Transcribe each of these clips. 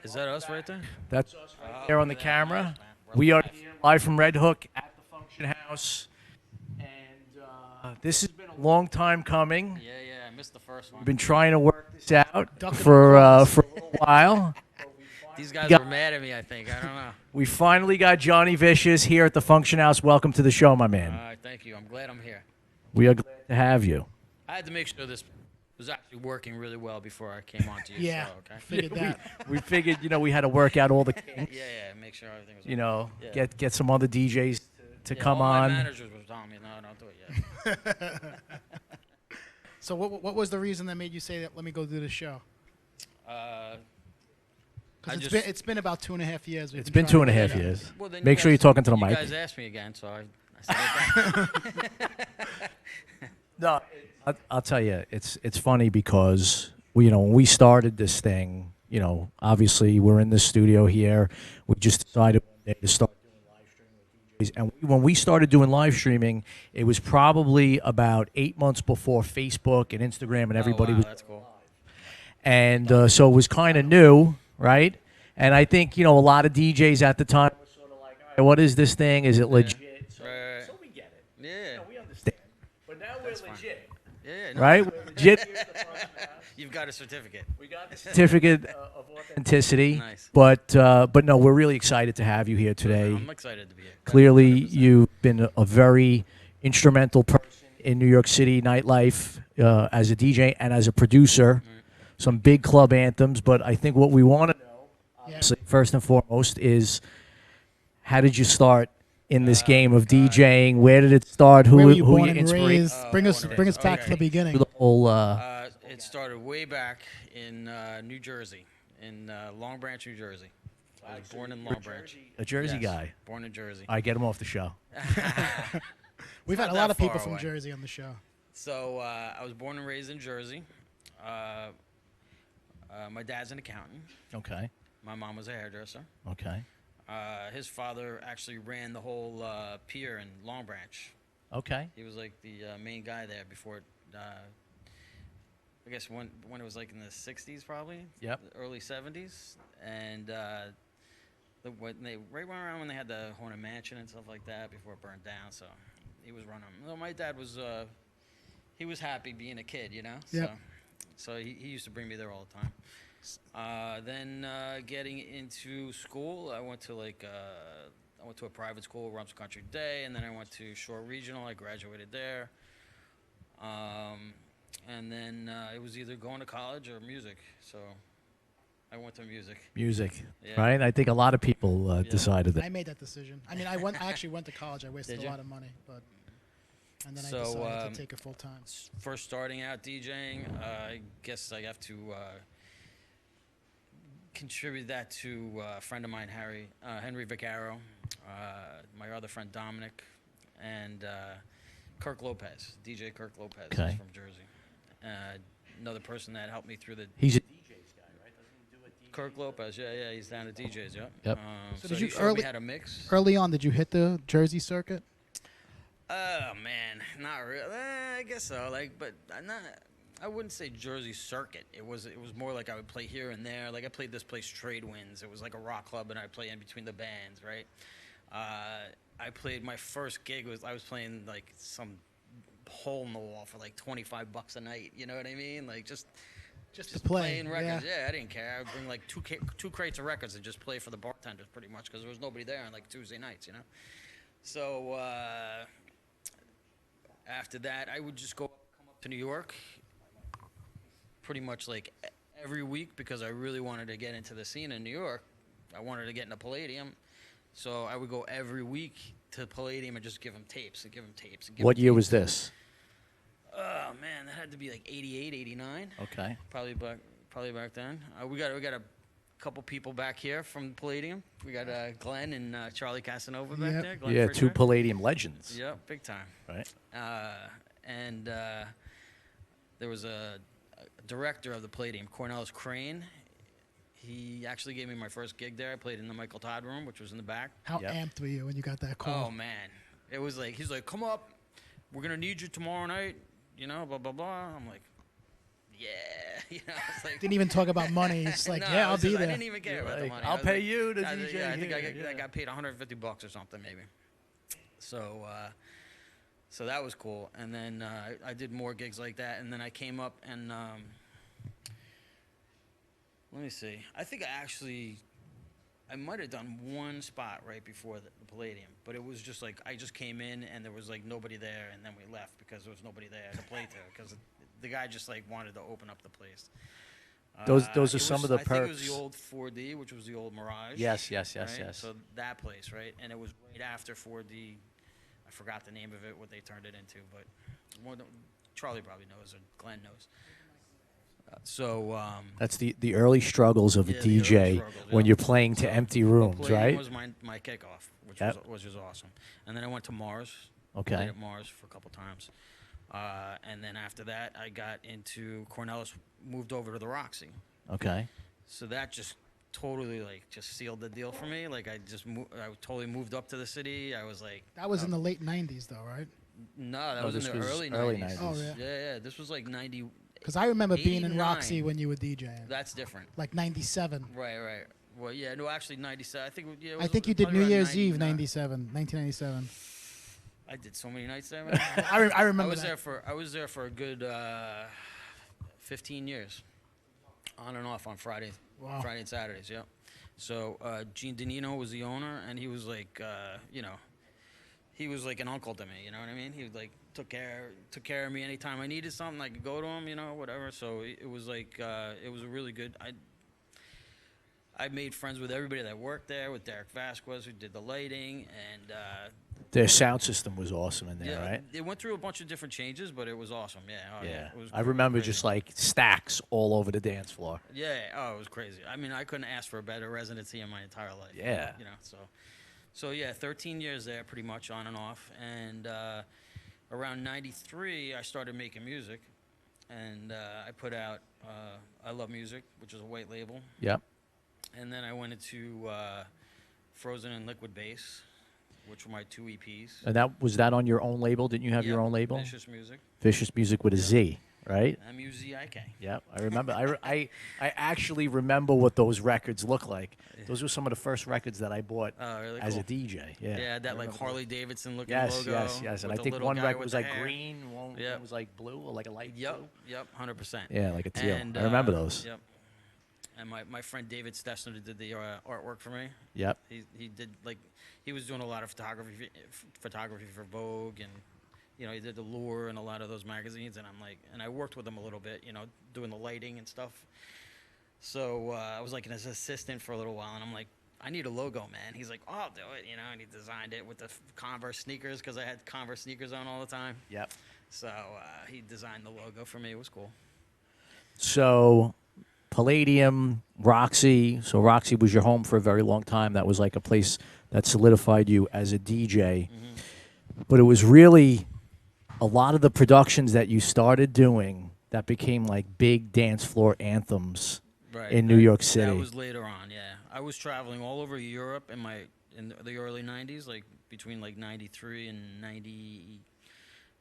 Is that us right there? That's us right there on the camera. We are here live from Red Hook at the Function House. And this has been a long time coming. Yeah, I missed the first one. We've been trying to work this out for a little while. These guys were mad at me, I think. I don't know. We finally got Johnny Vicious here at the Function House. Welcome to the show, my man. All right, thank you. I'm glad I'm here. We are glad to have you. I had to make sure this was actually working really well before I came on to your Yeah, show, okay? figured that. We figured, we had to work out all the kinks. Yeah, make sure everything was okay. Get some other DJs to come all on. My managers were telling me, no, don't do it yet. So what was the reason that made you say that? Let me go do the show. Because it's been about 2.5 years. It's been 2.5 years. Well, then Make sure you're talking to the mic. You guys asked me again, so I said it back. No, I'll tell you, it's funny because when we started this thing, obviously we're in the studio here. We just decided one day to start doing live streaming with DJs, and when we started doing live streaming, it was probably about 8 months before Facebook and Instagram and everybody was. That's cool. And so it was kind of new, right? And I think a lot of DJs at the time were sort of like, all right, what is this thing? Is it legit? So we get it. Yeah. We understand. But now we're legit. Yeah. Right? We're legit. You've got a certificate. We got the certificate of authenticity. Nice. But no, we're really excited to have you here today. I'm excited to be here. Clearly, you've been a very instrumental person in New York City nightlife as a DJ and as a producer. Some big club anthems. But I think what we want to know, obviously, first and foremost, is how did you start in this game of DJing? Where did it start? Where were you who born you and raised? Bring us back to the Okay. beginning. The whole. It started way back in New Jersey, in Long Branch, New Jersey. I was born in Long Branch. A Jersey Yes, guy. Born in Jersey. I get him off the show. We've had not a lot that of people far from away. Jersey on the show. So I was born and raised in Jersey. My dad's an accountant. Okay. My mom was a hairdresser. Okay. His father actually ran the whole pier in Long Branch. Okay. He was like the main guy there before, I guess when it was like in the 60s probably. Yep. The early 70s. And right around when they had the Haunted Mansion and stuff like that before it burned down. So he was running. Well, my dad was, he was happy being a kid, Yep. So he used to bring me there all the time. Then getting into school, I went to a private school, Rumps Country Day, and then I went to Shore Regional. I graduated there. And then it was either going to college or music. So I went to music. Music, Yeah. right? I think a lot of people decided that. I made that decision. I mean, I actually went to college. I wasted Did a you? lot of money, and then I So, decided to take it full time. First starting out DJing, I guess I have to contribute that to a friend of mine, Henry Vaccaro, my other friend Dominic, and Kirk Lopez, DJ Kirk Lopez Okay. is from Jersey. Another person that helped me through the He's a DJ's guy, right? Doesn't he do a DJ? Kirk Lopez, yeah, he's down at DJs, yeah. Yep. So So did he you showed me how to mix. Early on, did you hit the Jersey circuit? Oh man, not really. I guess so. But I wouldn't say Jersey circuit. It was more like I would play here and there. Like I played this place, Trade Winds. It was like a rock club, and I play in between the bands, right? I played my first gig I was playing like some hole in the wall for like $25 a night. You know what I mean? Like just to play. playing records. Yeah. Yeah, I didn't care. I would bring like two crates of records and just play for the bartenders pretty much because there was nobody there on like Tuesday nights, So after that, I would just come up to New York pretty much like every week because I really wanted to get into the scene in New York. I wanted to get into Palladium. So I would go every week to Palladium and just give them tapes and give them tapes. What year was this? Oh, man, that had to be like 88, 89. Okay. Probably back then. We got a couple people back here from Palladium. We got Glenn and Charlie Casanova back Yep. there. Glenn Yeah, Fisher. two Palladium legends. Yeah, big time. Right. And there was a director of the Palladium, Cornelis Crane. He actually gave me my first gig there. I played in the Michael Todd room, which was in the back. How Yep. amped were you when you got that call? Oh, man. It was like, he's like, come up. We're going to need you tomorrow night. Blah, blah, blah. I'm like, yeah, you know, I was like, Didn't even talk about money. It's like, no, yeah, it I'll was be just- I there. didn't even care You're about the like, money. I I'll was pay like- you to I, DJ yeah, I think here, I got paid $150 or something maybe. So so that was cool. And then I did more gigs like that. And then I came up and let me see. I think I might have done one spot right before the Palladium, but it was just like I just came in and there was like nobody there, and then we left because there was nobody there to play to because the guy just like wanted to open up the place. Those are It some was- of the I think it was perks. the old 4D, which was the old Mirage. Yes, yes, right? yes. So that place, right? And it was right after 4D. I forgot the name of it, what they turned it into, but Charlie probably knows or Glenn knows. That's the early struggles of a Yeah, the early DJ struggles, when yeah. you're playing to So, empty but rooms, Palladium right? was my kickoff, Yep. which was awesome. And then I went to Mars. Okay. Played at Mars for a couple times. And then after that, I got into Cornelis, moved over to the Roxy. Okay. So that just totally like just sealed the deal for me. Like I totally moved up to the city. I was like, That was in the late 90s, though, right? no, that No, was in this the was early early 90s. 90s. Oh, yeah. Yeah. This was like 90. Because I remember being in 89. Roxy when you were DJing. That's different. Like 97. Right. Well, yeah, no, actually 97. I think yeah, it I was think you did probably New around Year's Eve 99. 1997. I did so many nights there. Man. I remember I was that. I was there for a good 15 years, on and off on Friday and Saturdays. Yeah. So Gene Danino was the owner, and he was like, he was like an uncle to me. You know what I mean? He like took care of me anytime I needed something. I could go to him, whatever. So it was like it was a really good. I made friends with everybody that worked there, with Derek Vasquez, who did the lighting, and Their sound system was awesome in there, yeah, right? it went through a bunch of different changes, but it was awesome. Yeah, Yeah. it was I remember crazy. just like stacks all over the dance floor. Yeah, it was crazy. I mean, I couldn't ask for a better residency in my entire life. Yeah. So yeah, 13 years there, pretty much on and off, and around '93, I started making music, and I put out I Love Music, which is a white label. Yep. And then I went into Frozen and Liquid Bass, which were my 2 EPs. And was that on your own label? Didn't you have your own label? Vicious Music. Vicious Music with a Z, right? MUZIK. Yep, I remember. I actually remember what those records look like. Those were some of the first records that I bought Oh, really as cool. a DJ. Yeah. Yeah, that I like remember Harley Davidson looking Yes, logo. yes. And with I the think little one guy record with was the like hair. green, one Yep. was like blue or like a light blue. Yep, 100%. Yeah, like a teal. And, I remember those. Yep. And my friend David Stessner did the artwork for me. Yep. He did he was doing a lot of photography for Vogue, and he did the Lure and a lot of those magazines, and and I worked with him a little bit, doing the lighting and stuff. So I was like his assistant for a little while, and I'm like, I need a logo, man. He's like, oh, I'll do it, and he designed it with the Converse sneakers because I had Converse sneakers on all the time. Yep. So he designed the logo for me. It was cool. So Palladium, Roxy. So Roxy was your home for a very long time. That was like a place that solidified you as a DJ. Mm-hmm. But it was really a lot of the productions that you started doing that became like big dance floor anthems Right. in New York City. That was later on, yeah. I was traveling all over Europe in the early 90s, like between like 93 and 90,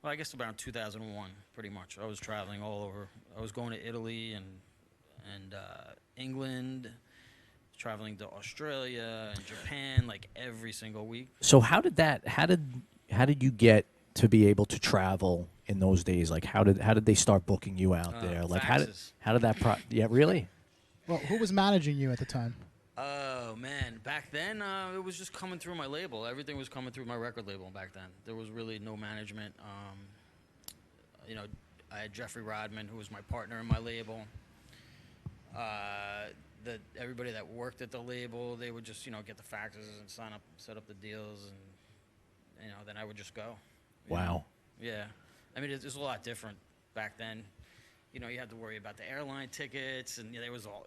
well, I guess about 2001, pretty much. I was traveling all over. I was going to Italy and England, traveling to Australia and Japan like every single week. So how did you get to be able to travel in those days? Like how did they start booking you out there? Like faxes. how did that yeah, really? Well, who was managing you at the time? Oh man, back then it was just coming through my label. Everything was coming through my record label back then. There was really no management. I had Jeffrey Rodman, who was my partner in my label. Everybody that worked at the label, they would just get the faxes and set up the deals, and then I would just go. Wow. Yeah, I mean it's a lot different back then. You had to worry about the airline tickets, and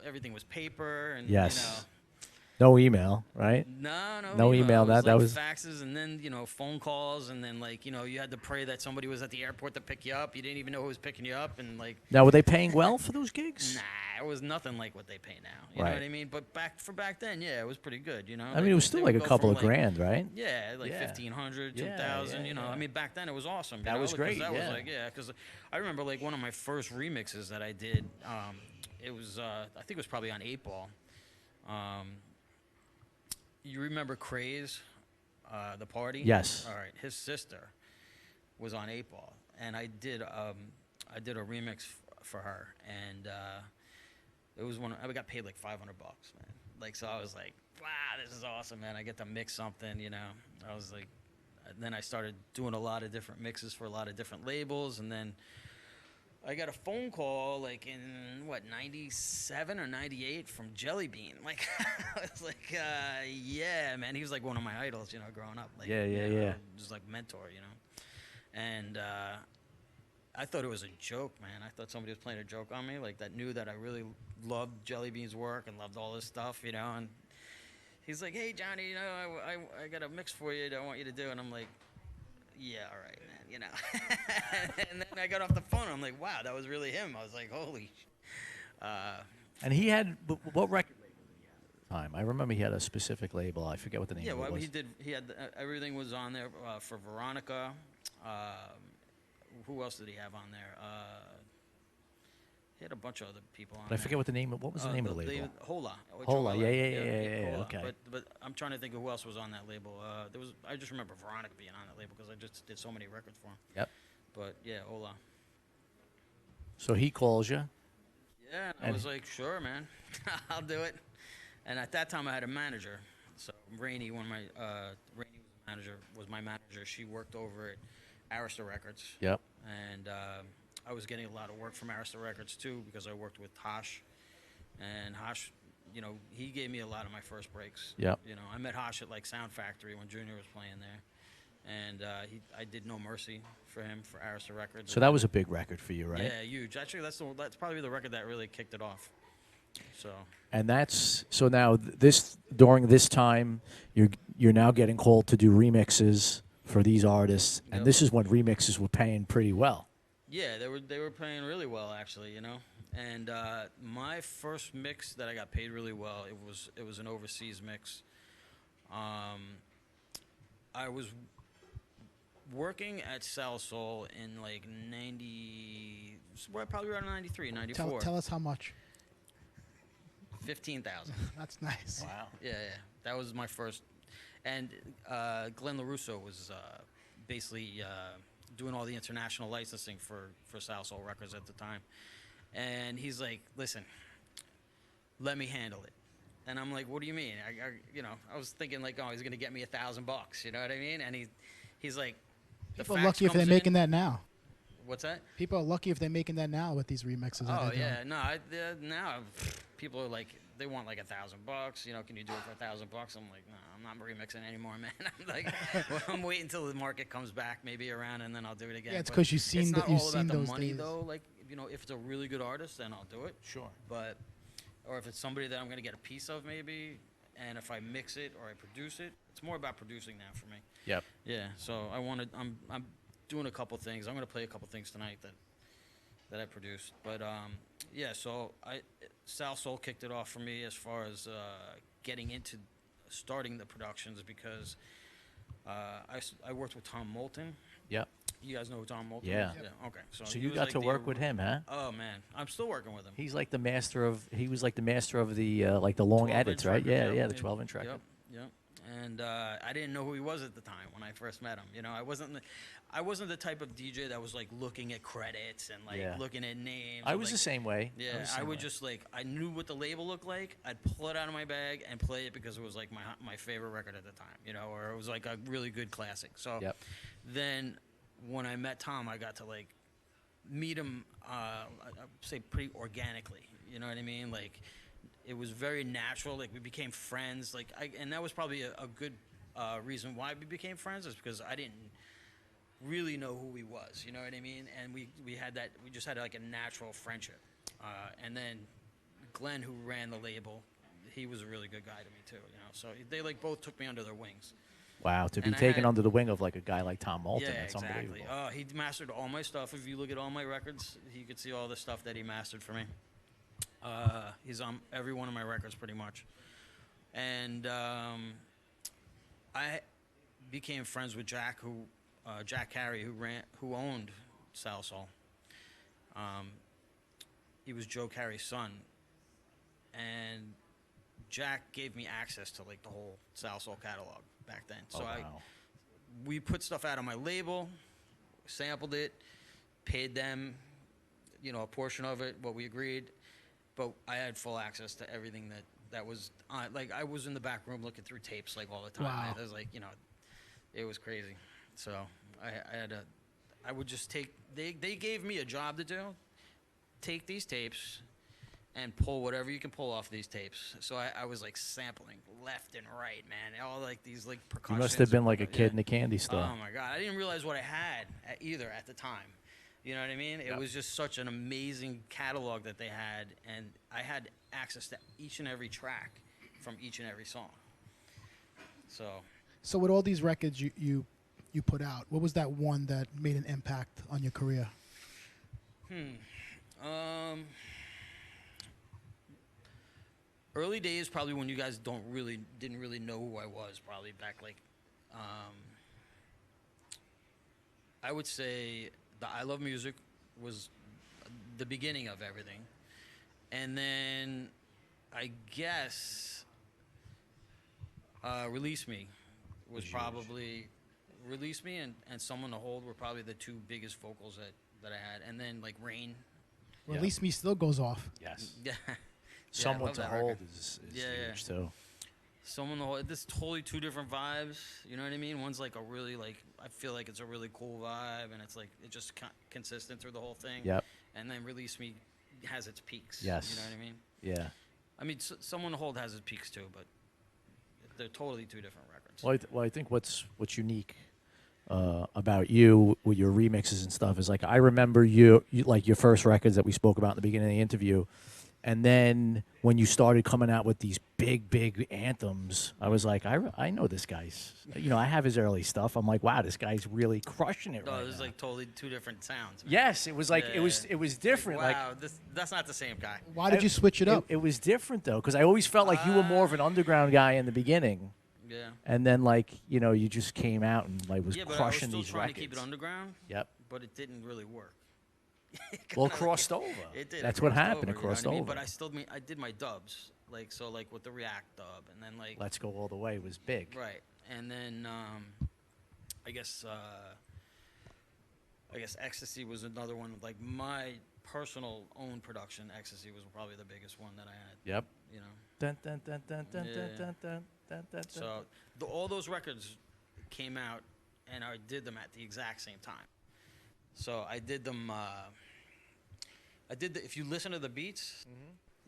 everything was paper, and Yes. No email, right? No, no No email. email. It was That like was faxes, and then phone calls, and then like you had to pray that somebody was at the airport to pick you up. You didn't even know who was picking you up, and like now. Were they paying well for those gigs? nah, it was nothing like what they pay now. You know Right. what I mean? But back then, yeah, it was pretty good. I mean, it was still they like would a go couple from, of like, grand, right? yeah, like Yeah. 1,500, Yeah, 2,000. yeah, I yeah. mean, back then it was awesome. That was great, That was yeah. like because I remember like one of my first remixes that I did. It was I think it was probably on 8 Ball. You remember Craze, the party? Yes. All right. His sister was on 8 Ball, and I did a remix for her, and it was I got paid like $500, man. Like, so I was like, wow, this is awesome, man. I get to mix something, I was like, then I started doing a lot of different mixes for a lot of different labels, and then I got a phone call like in what 97 or 98 from Jelly Bean. Like I was like, yeah, man. He was like one of my idols, growing up. Like, Yeah. Just like mentor, And I thought it was a joke, man. I thought somebody was playing a joke on me, like that knew that I really loved Jelly Bean's work and loved all this stuff, And he's like, hey, Johnny, I got a mix for you that I want you to do, and I'm like, yeah, all right, man, And then I got off the phone, and I'm like, wow, that was really him. I was like, holy. And he had what record label did he have at the time? I remember he had a specific label. I forget what the name Yeah, of it well, was. he did. He had everything was on there for Veronica. Who else did he have on there? He had a bunch of other people on But I there. forget what the name. What was the name of the label? Hola. Hola, yeah, Hola. okay. But I'm trying to think of who else was on that label. I just remember Veronica being on that label because I just did so many records for him. Yep. But yeah, Hola. So he calls you. Yeah, and I was like, sure, man, I'll do it. And at that time, I had a manager. So Rainey, Rainey was my manager. She worked over at Arista Records. Yep. And I was getting a lot of work from Arista Records too because I worked with Hosh. And Hosh, he gave me a lot of my first breaks. Yep. I met Hosh at like Sound Factory when Junior was playing there. And I did No Mercy for him for Arista Records. So that was a big record for you, right? Yeah, huge. Actually, that's probably the record that really kicked it off. So. And that's so now during this time you're now getting called to do remixes for these artists, and Yep. this is when remixes were paying pretty well. Yeah, they were paying really well actually, And my first mix that I got paid really well, it was an overseas mix. I was working at Sal Soul in like 90, well, probably around 93, 94. Tell us how much. 15,000. That's nice. Wow. Yeah. That was my first. And Glenn LaRusso was basically doing all the international licensing for Sal Soul Records at the time. And he's like, listen, let me handle it. And I'm like, what do you mean? I was thinking like, oh, he's going to get me $1,000. You know what I mean? And he's like, People are lucky if they're making that now. What's that? People are lucky if they're making that now with these remixes. that Oh they're doing. yeah, no. Now people are like, they want like $1,000. Can you do it for $1,000? I'm like, no, I'm not remixing anymore, man. I'm like, well, I'm waiting until the market comes back, maybe around, and then I'll do it again. Yeah, it's But 'cause you've seen It's the- not you've all seen about the those money days. though. Like, if it's a really good artist, then I'll do it. Sure. But, or if it's somebody that I'm gonna get a piece of, maybe, and if I mix it or I produce it, it's more about producing now for me. Yep. Yeah. So I'm doing a couple things. I'm gonna play a couple things tonight that I produced. But yeah, so Sal Soul kicked it off for me as far as getting into starting the productions because I worked with Tom Moulton. Yep. You guys know who Tom Moulton Yeah. is? Yeah. Okay. So he you was got like to work with him, huh? Oh man, I'm still working with him. He was like the master of the like the long 12-inch edits, right? records, Yeah, the 12-inch record. Yep. And I didn't know who he was at the time when I first met him. I wasn't the type of DJ that was like looking at credits and like Yeah. looking at names. I and, was like, the same way. Yeah, I would just like I knew what the label looked like. I'd pull it out of my bag and play it because it was like my favorite record at the time, or it was like a really good classic. So Yep. then when I met Tom, I got to like meet him. I'd say pretty organically. You know what I mean? Like it was very natural. Like we became friends. Like and that was probably a good reason why we became friends is because I didn't really know who he was. You know what I mean? And we just had like a natural friendship. And then Glenn, who ran the label, he was a really good guy to me too. You know, so they like both took me under their wings. Wow, to be And I taken had- under the wing of like a guy like Tom Moulton, Yeah, that's exactly. unbelievable. He mastered all my stuff. If you look at all my records, you could see all the stuff that he mastered for me. He's on every one of my records pretty much. And I became friends with Jack Carey, who owned Sal Soul. He was Joe Carey's son, and Jack gave me access to like the whole Sal Soul catalog back then. So Wow. we put stuff out on my label, sampled it, paid them, you know, a portion of it, what we agreed, but I had full access to everything that was on. Like I was in the back room looking through tapes like all the time. Wow. I was like, you know, it was crazy. So I would just take. They gave me a job to do. Take these tapes and pull whatever you can pull off these tapes. So I was like sampling left and right, man. All like these like percussions. You must have been like a kid yeah. in a candy store. Oh my god, I didn't realize what I had either at the time. You know what I mean? It Yep. was just such an amazing catalog that they had, and I had access to each and every track from each and every song. So with all these records you put out, what was that one that made an impact on your career? Early days, probably when you guys didn't really know who I was, probably back like, I would say the I Love Music was the beginning of everything, and then I guess Release Me was probably Release Me and Someone to Hold were probably the two biggest vocals that I had, and then like Rain. Release Me still goes off. Yes. Yeah. Someone love to that hold record. is Yeah, huge too. Someone to Hold. This totally two different vibes. You know what I mean? One's like a really like I feel like it's a really cool vibe, and it's like it's just consistent through the whole thing. Yep. And then Release Me has its peaks. Yes. You know what I mean? Yeah. I mean, Someone to Hold has its peaks too, but they're totally two different records. Well, I think what's unique about you with your remixes and stuff is like I remember you like your first records that we spoke about in the beginning of the interview, and then when you started coming out with these big anthems, I was like, I know this guy's. You know, I have his early stuff. I'm like, wow, this guy's really crushing it No, right it was now. like totally two different sounds. Man. Yes, it was like Yeah. it was different. Wow, Like that's not the same guy. Why did you switch it up? It was different though, because I always felt like you were more of an underground guy in the beginning. Yeah. And then, like, you know, you just came out and like was Yeah, but I was crushing still these trying records. to keep it underground, Yep. but it didn't really work. Well, it crossed over. It did. That's it what crossed happened. over, It crossed you know what I mean? over. But I did my dubs, like so, like with the React dub, and then like Let's Go All the Way was big. right, and then I guess Ecstasy was another one. Like my personal own production, Ecstasy was probably the biggest one that I had. Yep. You know. Dun, dun, dun, dun, dun, Yeah. dun, dun, dun, dun, dun. So all those records came out, and I did them at the exact same time. So I did them. If you listen to the beats,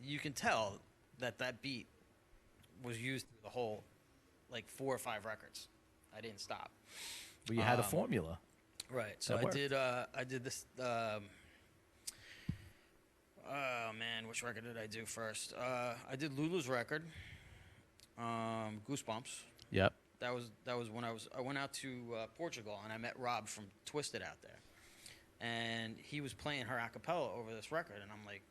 you can tell that beat was used through the whole, like 4 or 5 records. I didn't stop. Well, you had a formula. Right. So That worked. I did this. Oh man, which record did I do first? I did Lulu's record, Goosebumps. Yep. That was when I went out to Portugal, and I met Rob from Twisted out there, and he was playing her a cappella over this record, and I'm like,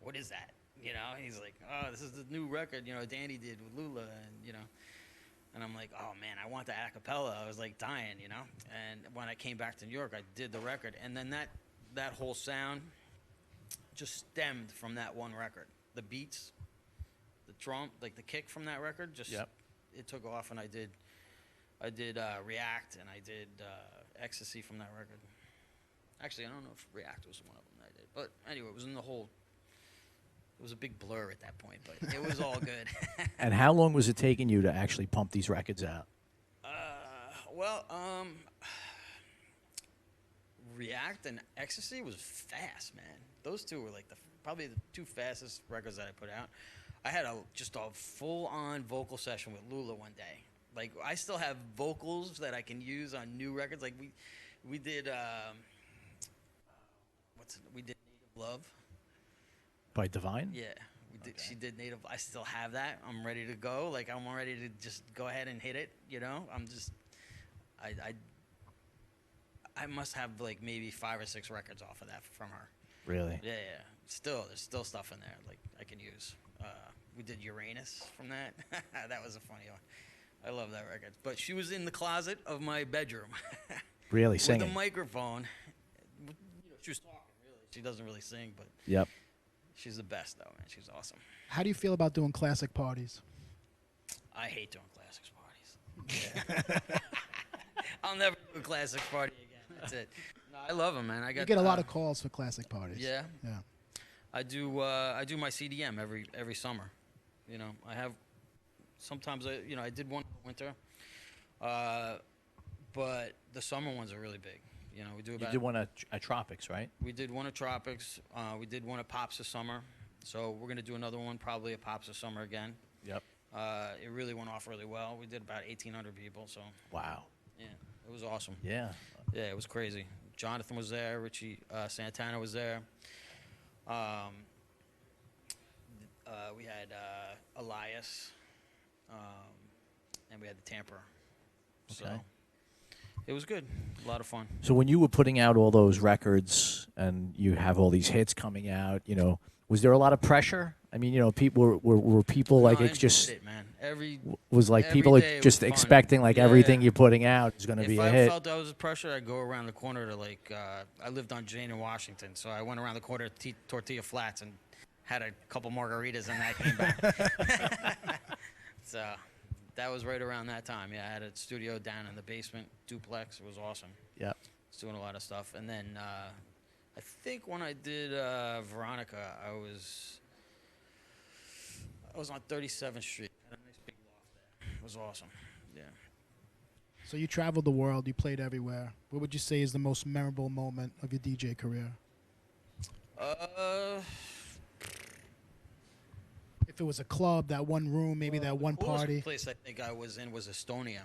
what is that? You know, he's like, oh, this is the new record, you know, Danny did with Lula, and you know, and I'm like, oh man, I want the a cappella. I was like dying, you know, and when I came back to New York, I did the record, and then that whole sound just stemmed from that one record. The beats, the drum, like the kick from that record, just Yep. it took off, and I did React, and I did Ecstasy from that record. Actually, I don't know if React was one of them that I did, but anyway, it was in the whole. It was a big blur at that point, but it was all good. And how long was it taking you to actually pump these records out? React and Ecstasy was fast, man. Those two were like probably the 2 fastest records that I put out. I had just a full-on vocal session with Lula one day. Like I still have vocals that I can use on new records. Like we did we did Native Love. By Divine? Yeah, She did Native. I still have that. I'm ready to go. Like I'm ready to just go ahead and hit it. You know, I must have like maybe 5 or 6 records off of that from her. Really? Yeah, yeah. Still, there's still stuff in there like I can use. We did Uranus from that. That was a funny one. I love that record. But she was in the closet of my bedroom. Really, with singing? a microphone. You know, she was talking. Really, she doesn't really sing, but Yep. she's the best though, man. She's awesome. How do you feel about doing classic parties? I hate doing classics parties. I'll never do a classics party again. That's it. No, I love them, man. I You get a lot of calls for classic parties. Yeah. Yeah. I do my CDM every summer. You know, I have sometimes I did one in the winter, but the summer ones are really big. You know, we do You about did one at Tropics, right? we did one at Tropics. We did one at Pops this summer, so we're gonna do another one probably at Pops this summer again. Yep. It really went off really well. We did about 1,800 people, so Wow. yeah, it was awesome. Yeah. Yeah, it was crazy. Jonathan was there. Richie Santana was there. We had Elias, and we had the Tamper. So Okay. it was good. A lot of fun. So when you were putting out all those records and you have all these hits coming out, was there a lot of pressure? I mean, people were people like No, I it's just enjoyed it, man. Every was like every people day are just was fun. expecting like Yeah, everything yeah. you're putting out is going to if be a I hit. felt I was pressure, I'd go around the corner to like I lived on Jane in Washington, so I went around the corner to Tortilla Flats and had a couple margaritas and I came back. So that was right around that time. Yeah, I had a studio down in the basement, duplex. It was awesome. Yep. Was doing a lot of stuff, and then I think when I did Veronica, I was on 37th Street. Had a nice big loft there. It was awesome. Yeah. So you traveled the world. You played everywhere. What would you say is the most memorable moment of your DJ career? If it was a club, that one room, maybe that one The coolest party. place I think I was in was Estonia,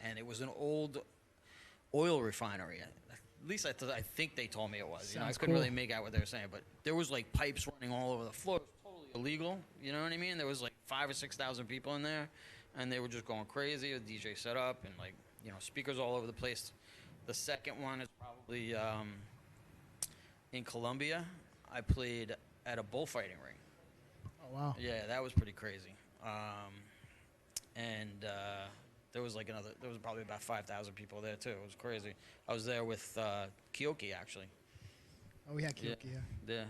and it was an old oil refinery. At least I think they told me it was. I Sounds couldn't cool. really make out what they were saying, but there was like pipes running all over the floor. It was totally illegal. You know what I mean? There was like 5,000 or 6,000 people in there, and they were just going crazy. The DJ set up and speakers all over the place. The second one is probably in Colombia. I played at a bullfighting ring. Oh wow. Yeah, that was pretty crazy. And there was probably about 5,000 people there too. It was crazy. I was there with Kyoki actually. Oh, we had Kyoki. Yeah. Yeah.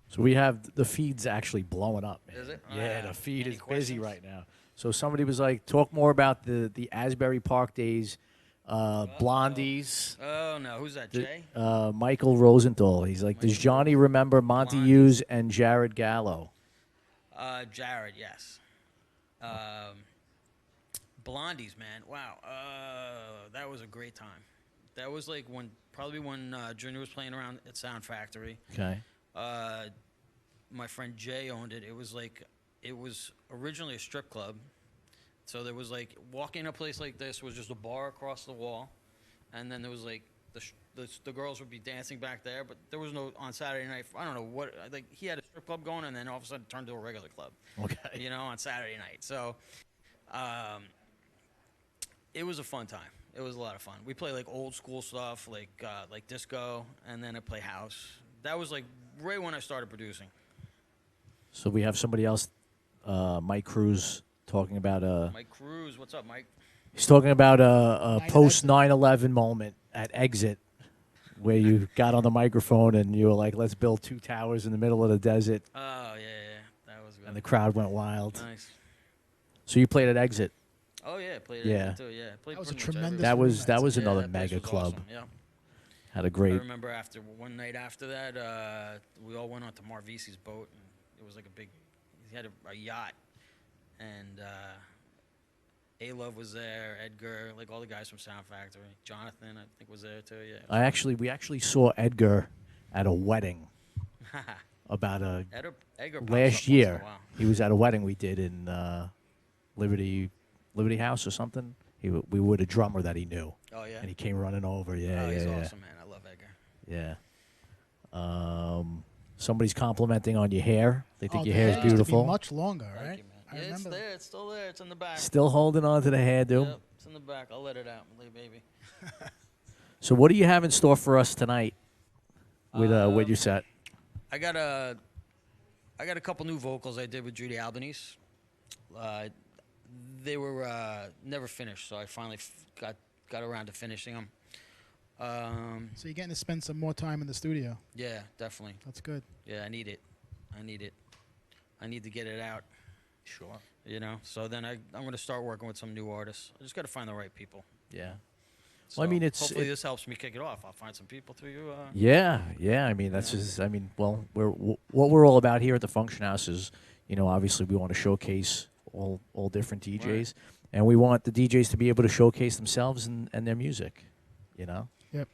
So we have the feed's actually blowing up, man. Is it? Yeah, the feed Any is busy questions? right now. So somebody was like, talk more about the Asbury Park days, Blondies. Oh no, who's that? Jay? Michael Rosenthal. He's like, does Johnny remember Monty Blondies. Hughes and Jared Gallo? Jared, yes. Blondies, man. Wow. That was a great time. That was like probably when Junior was playing around at Sound Factory. Okay. My friend Jay owned it. It was originally a strip club. So there was like walking in a place like this was just a bar across the wall, and then there was like the girls would be dancing back there, but there was no on Saturday night. I don't know what like he had a strip club going, and then all of a sudden it turned to a regular club. Okay. On Saturday night. So, it was a fun time. It was a lot of fun. We play like old school stuff, like disco, and then I play house. That was like right when I started producing. So we have somebody else, Mike Cruz, talking about Mike Cruz, what's up, Mike? he's talking about a Night post Exit. 9/11 moment at Exit, where you got on the microphone and you were like, "Let's build 2 towers in the middle of the desert," Oh yeah, that was good. and the crowd went wild. Nice. So you played at Exit. Oh yeah, played Yeah. it too. Yeah, played That was a pretty much tremendous everywhere. That was Yeah, another that place mega was club. awesome, yeah. Had a I great. remember after one night after that, we all went onto Marvisi's boat, and it was like he had a yacht, and A-Love was there, Edgar, like all the guys from Sound Factory. Jonathan, I think, was there too. Yeah. We actually saw Edgar at a wedding about Edgar pops up last once in year. a while. He was at a wedding we did in Liberty House or something. We were with a drummer that he knew, Oh yeah. and he came running over. Yeah, Oh, yeah, he's yeah. awesome, man. I love Edgar. Yeah. Somebody's complimenting on your hair. They think Oh, your the hair is hair used to be beautiful. much longer, Thank right? you, man. I Yeah, it's remember that. there. It's still there. It's in the back. Still holding on to the hairdo. Yep, it's in the back. I'll let it out, little baby. So what do you have in store for us tonight with your set? I got a couple new vocals I did with Judy Albanese. They were never finished, so I finally got around to finishing them. So you're getting to spend some more time in the studio. Yeah, definitely. That's good. Yeah, I need it. I need to get it out. Sure. You know. So then I'm going to start working with some new artists. I just got to find the right people. Yeah. So Well, I mean, hopefully this helps me kick it off. I'll find some people through you. Yeah. I mean, that's just. I mean, well, what we're all about here at the Function House is, obviously we want to showcase all different DJs, Right. and we want the DJs to be able to showcase themselves and their music. Yep.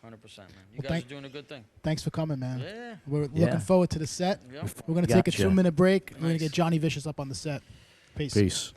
100%, man. You Well, guys are doing a good thing. Thanks for coming, man. Yeah. We're Yeah. looking forward to the set. Yep. We're going to take a Gotcha. 2-minute break. We're going to Nice. get Johnny Vicious up on the set. Peace. Peace.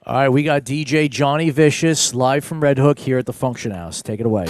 All right, we got DJ Johnny Vicious live from Red Hook here at the Function House. Take it away.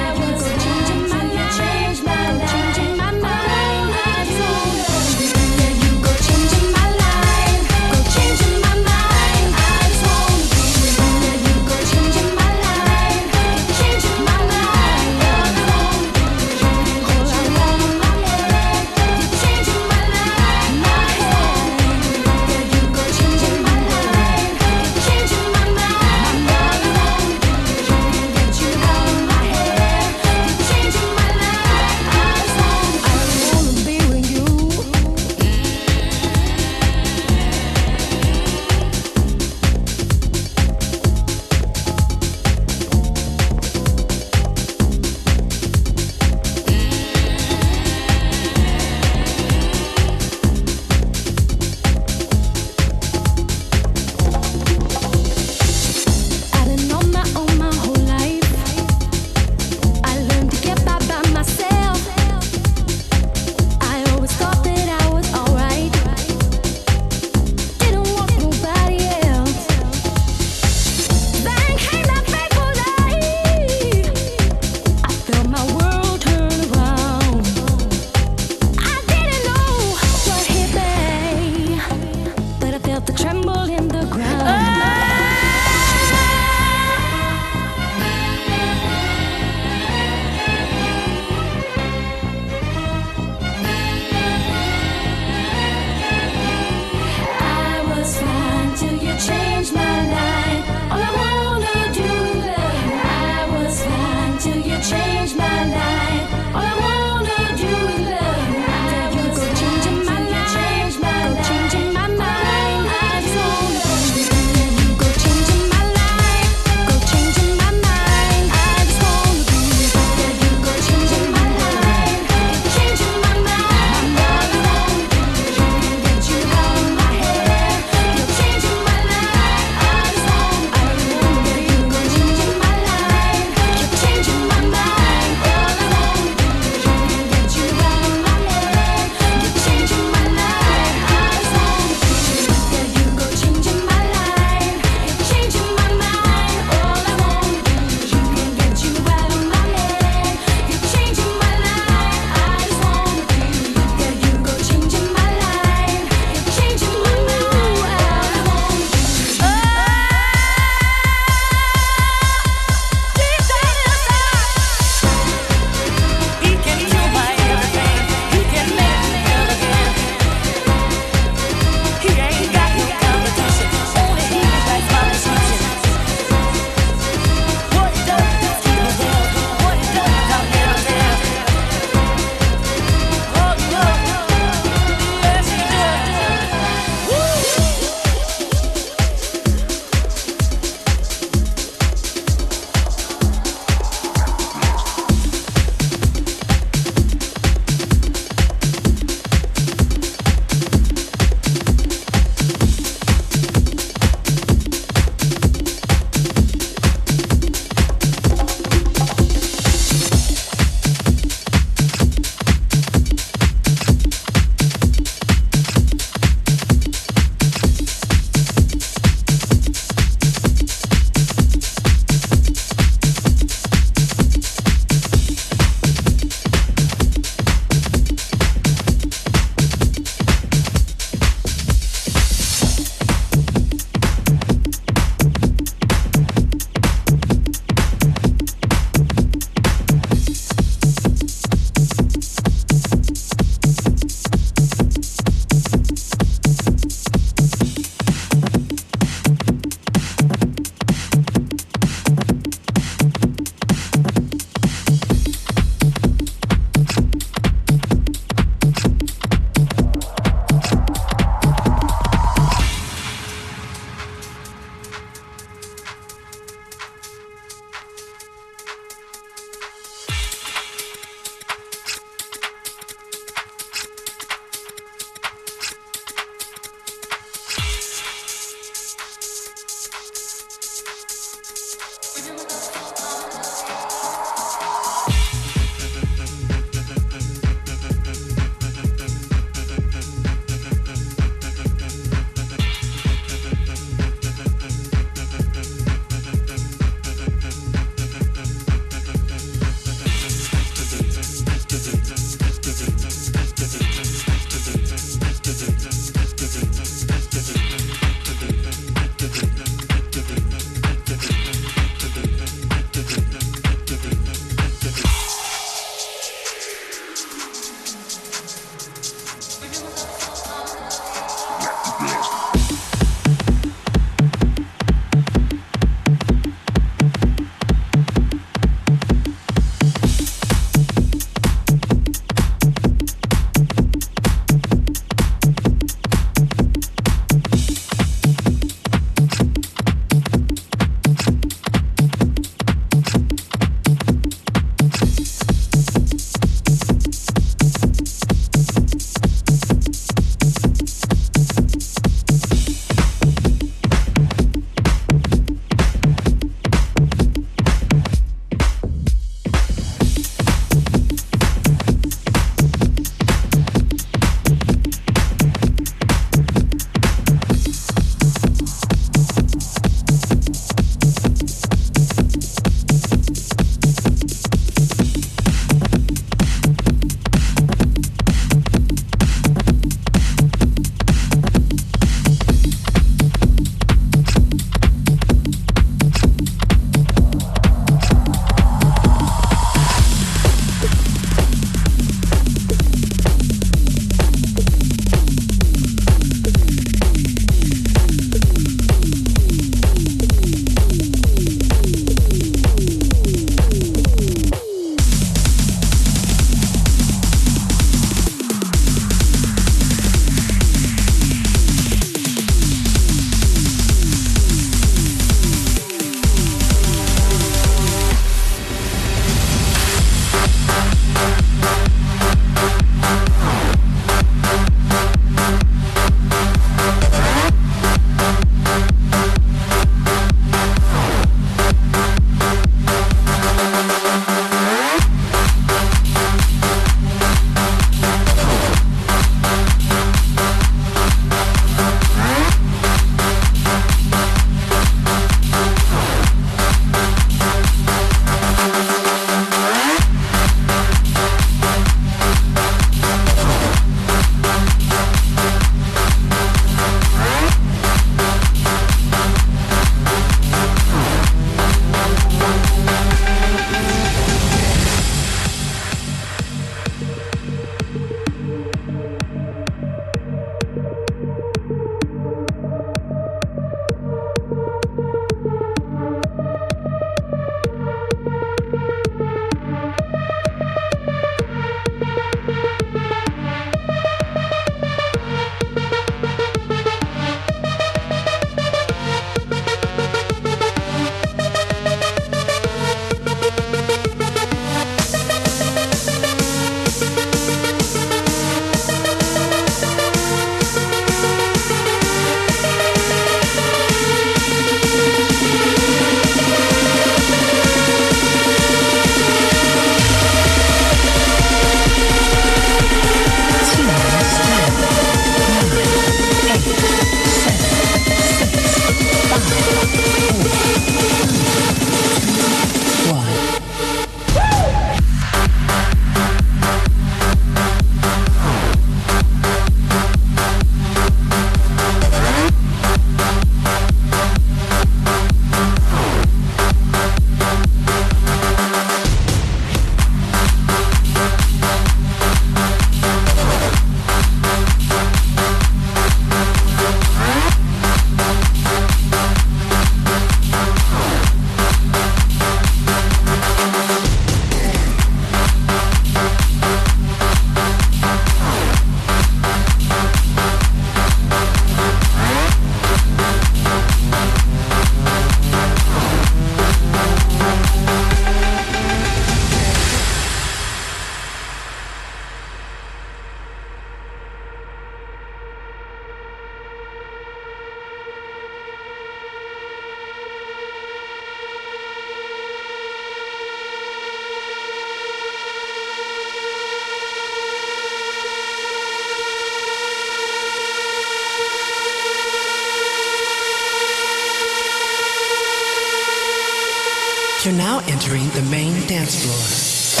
You're now entering the main dance floor.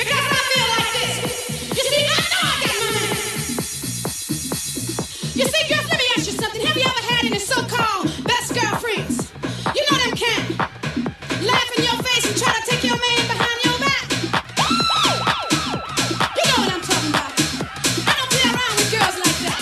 Because I feel like this. You see, I know I got my man. You see, girls, let me ask you something. Have you ever had any so-called best girlfriends? You know them can laugh in your face and try to take your man behind your back. You know what I'm talking about. I don't play around with girls like that.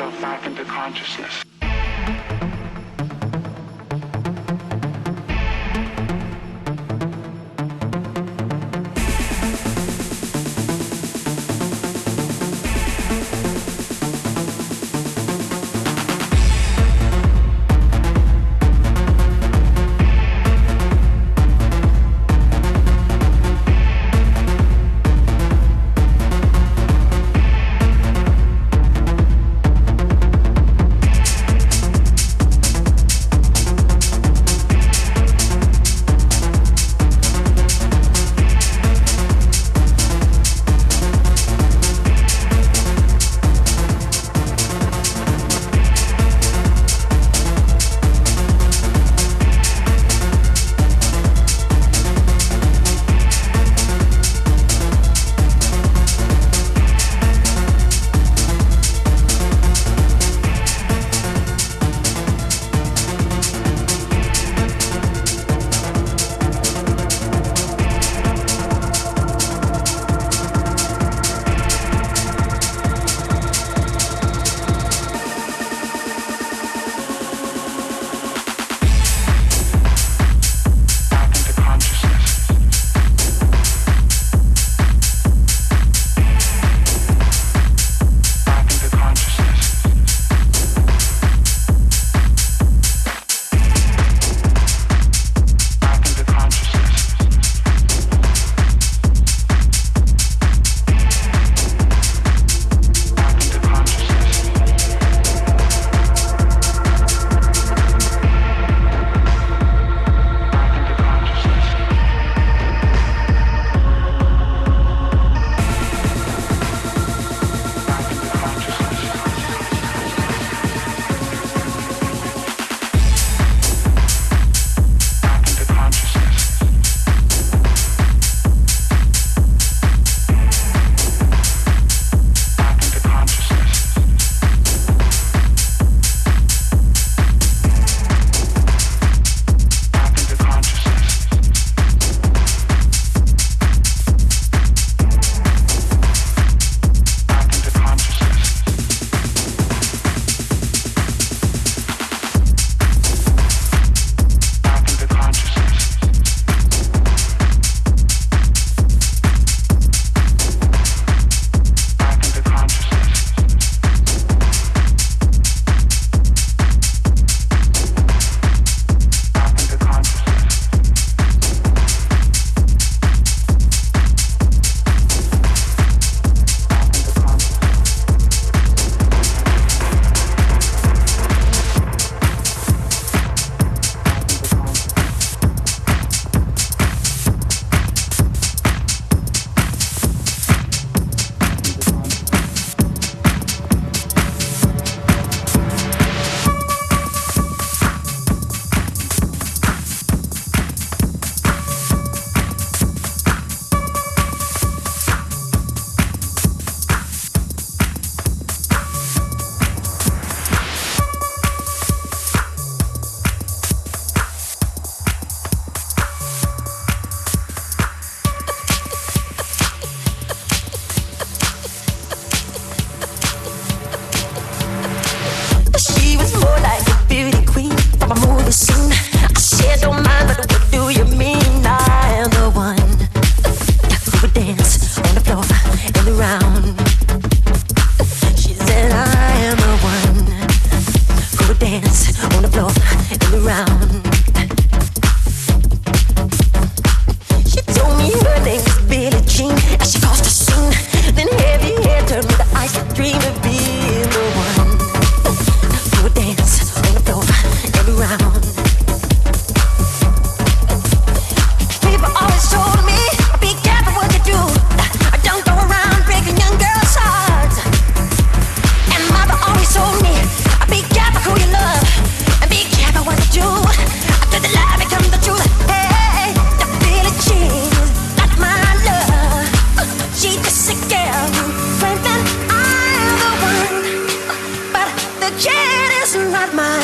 yourself back into consciousness.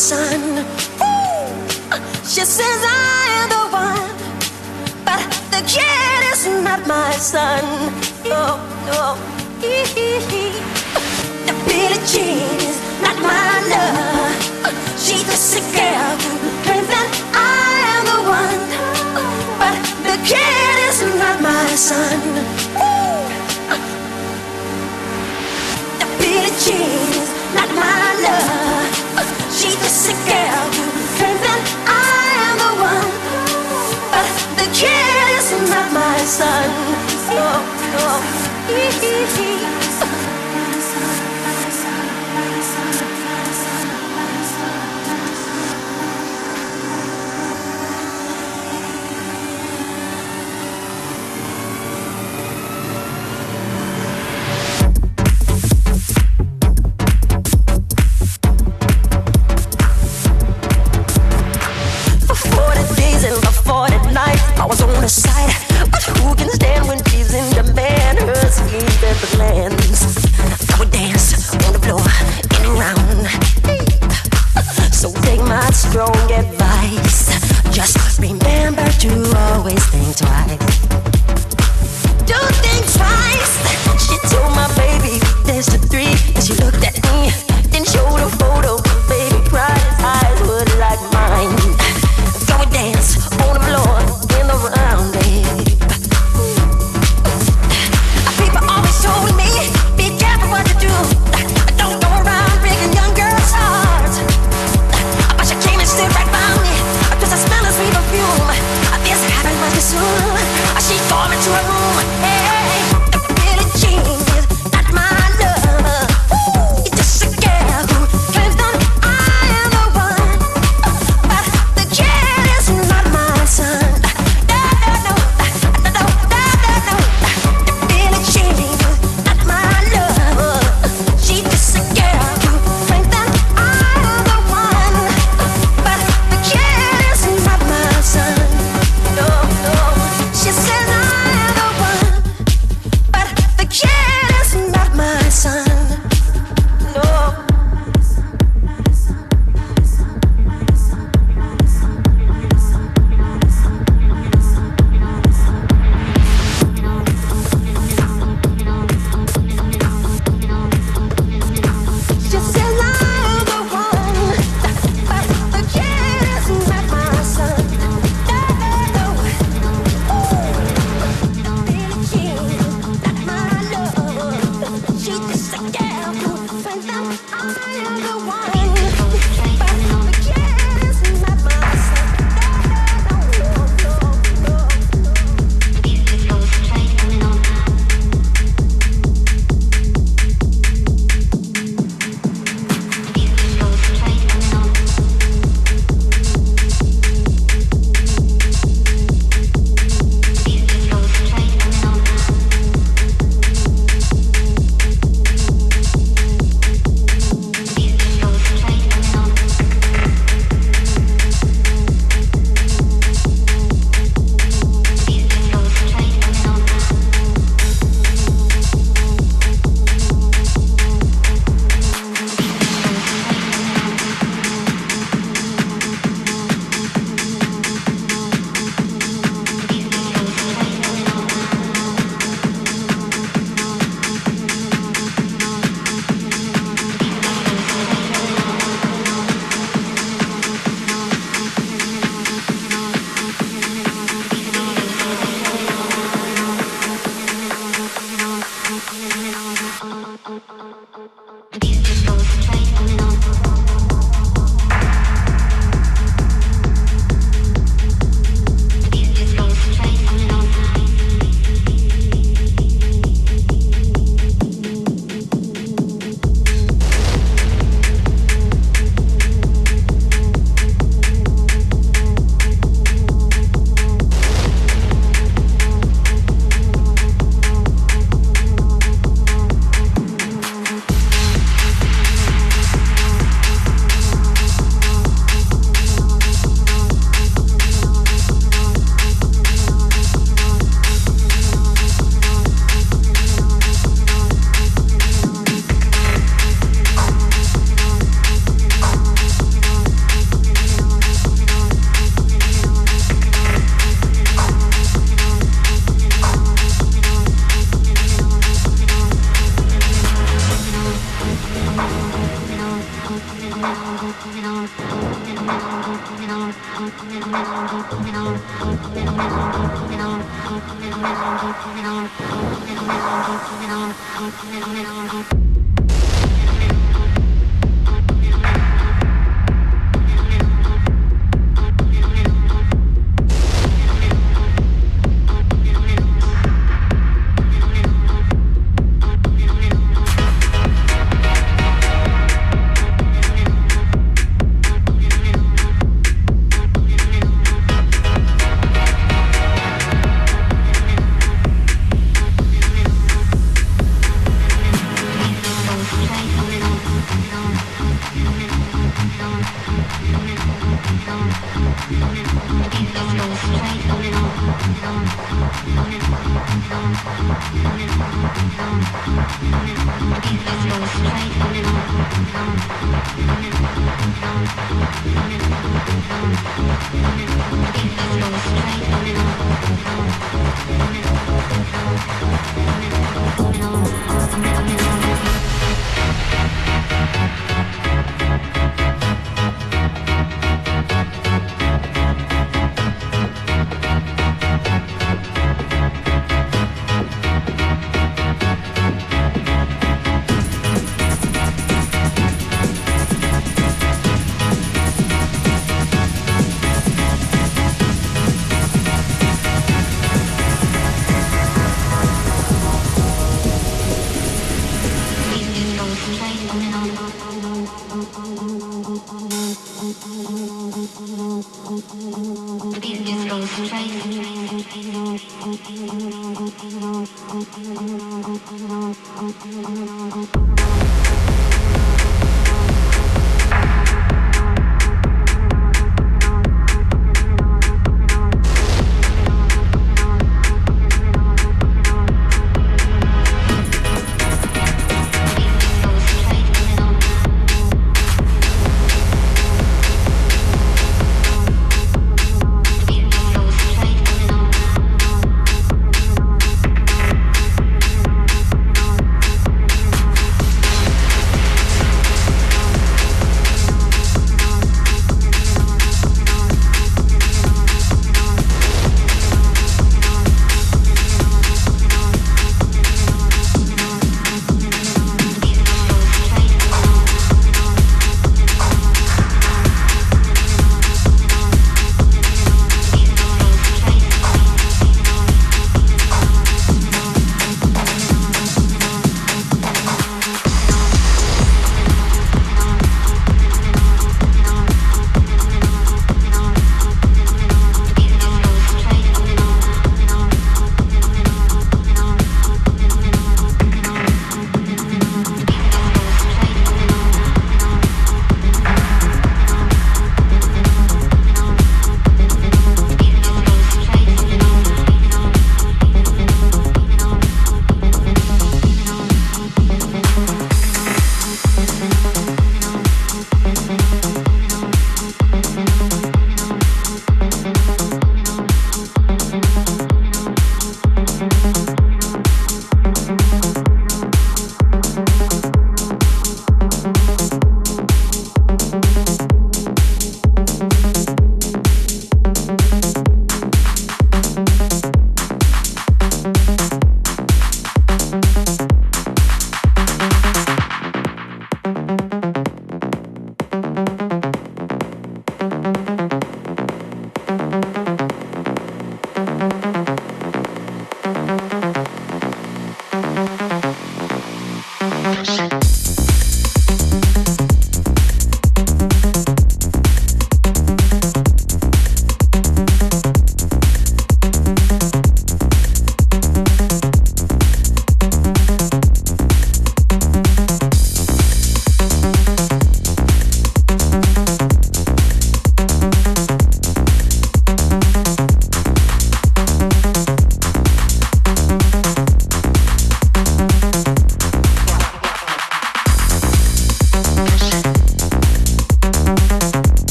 son. Ooh, she says I am the one, but the kid is not my son. Oh, no. The Billie Jean is not my love. She's the sick girl who claims that I am the one, but the kid is not my son. The Billie Jean is not my love. She's the sick girl who claims that I am the one, but the kid is not my son. For 40 days and for 40 nights, I was on the side. But who can stand when she's in demand? Her schemes and plans. I would dance on the floor and around. So take my strong advice. Just remember to always think twice. Do think twice. She told my baby there's the three, and she looked at me, then showed a photo. Baby cried, his eyes were like mine. So we dance on the floor in the round, babe. People always told me, be careful what you do. Don't go around breaking young girls' hearts. But she came and stood right by me, 'cause I smell a sweet perfume. This happened much too soon.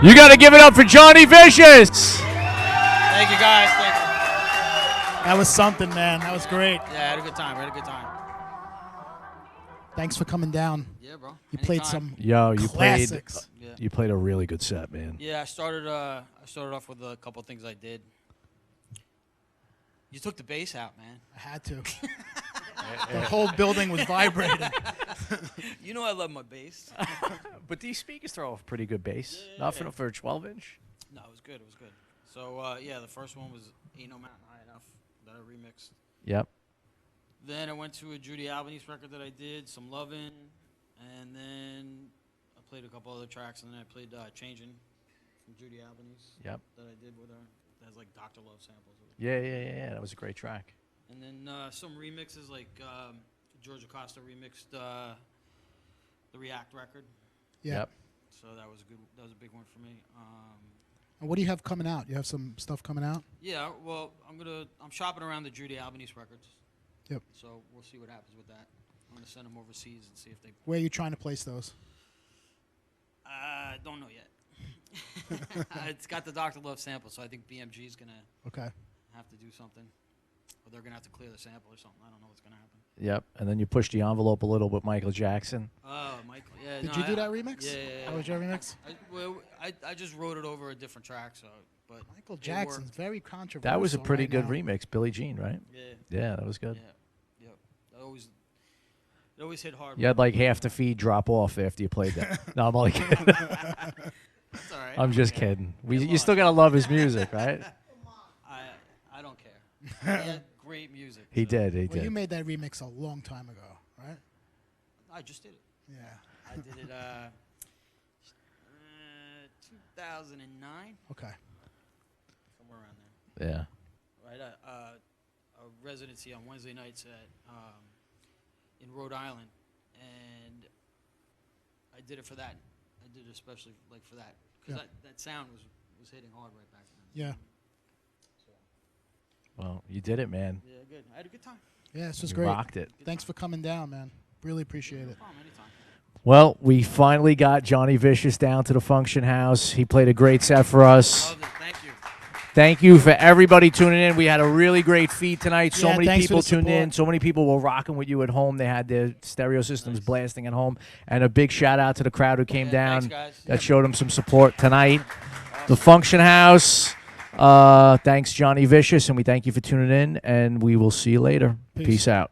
You got to give it up for Johnny Vicious. Thank you, guys. Thank you. That was something, man. That was great. Yeah, I had a good time. Thanks for coming down. Yeah, bro. You played Anytime. some Yo, you classics. Yeah. You played a really good set, man. Yeah, I started off with a couple things I did. You took the bass out, man. I had to. The whole building was vibrating. You know I love my bass. But these speakers throw off pretty good bass. Nothing for a 12-inch. No, it was good. It was good. So yeah, the first one was "Ain't No Mountain High Enough" that I remixed. Yep. Then I went to a Judy Albanese record that I did, some Lovin', and then I played a couple other tracks, and then I played "Changin'" from Judy Albanese. Yep. That I did with her. That has like Dr. Love samples. Yeah. That was a great track. And then some remixes, like George Acosta remixed the React record. Yeah. Yep. So that was good. That was a big one for me. And what do you have coming out? You have some stuff coming out? Yeah, well, I'm shopping around the Judy Albanese records. Yep. So we'll see what happens with that. I'm gonna send them overseas and see if they. Where are you trying to place those? Don't know yet. It's got the Dr. Love sample, so I think BMG is gonna Okay. have to do something, or they're gonna have to clear the sample or something. I don't know what's gonna happen. Yep. And then you pushed the envelope a little with Michael Jackson. Oh, Michael. Yeah. Did no, you do that remix? Yeah. How was your remix? I just wrote it over a different track, so but Michael it Jackson's worked. very controversial. That was a pretty right good now. remix. Billie Jean, right? Yeah. Yeah, that was good. Yeah. It always hit hard. You had like half the feed drop off after you played that. No, I'm only kidding. That's all right. I'm just kidding. You still gotta love his music, right? I don't care. He had great music. He so- did. He Well, you did. made that remix a long time ago, right? I just did it. Yeah. I did it 2009, Okay. somewhere around there. Yeah. Right, a residency on Wednesday nights at in Rhode Island, and I did it for that. I did it especially like for that because Yeah. that sound was hitting hard right back then. Yeah. Well, you did it, man. Yeah, good. I had a good time. Yeah, this was You great. rocked it. Thanks for coming down, man. Really appreciate No it. problem, anytime. Well, we finally got Johnny Vicious down to the Function House. He played a great set for us. Loved it. Thank you. Thank you for everybody tuning in. We had a really great feed tonight. So Yeah, many thanks for people the tuned in. support. So many people were rocking with you at home. They had their stereo systems blasting at home. And a big shout out to the crowd who came Yeah, down thanks, guys. that showed them some support tonight. The Function House. Thanks, Johnny Vicious, and we thank you for tuning in. And we will see you later. Peace out.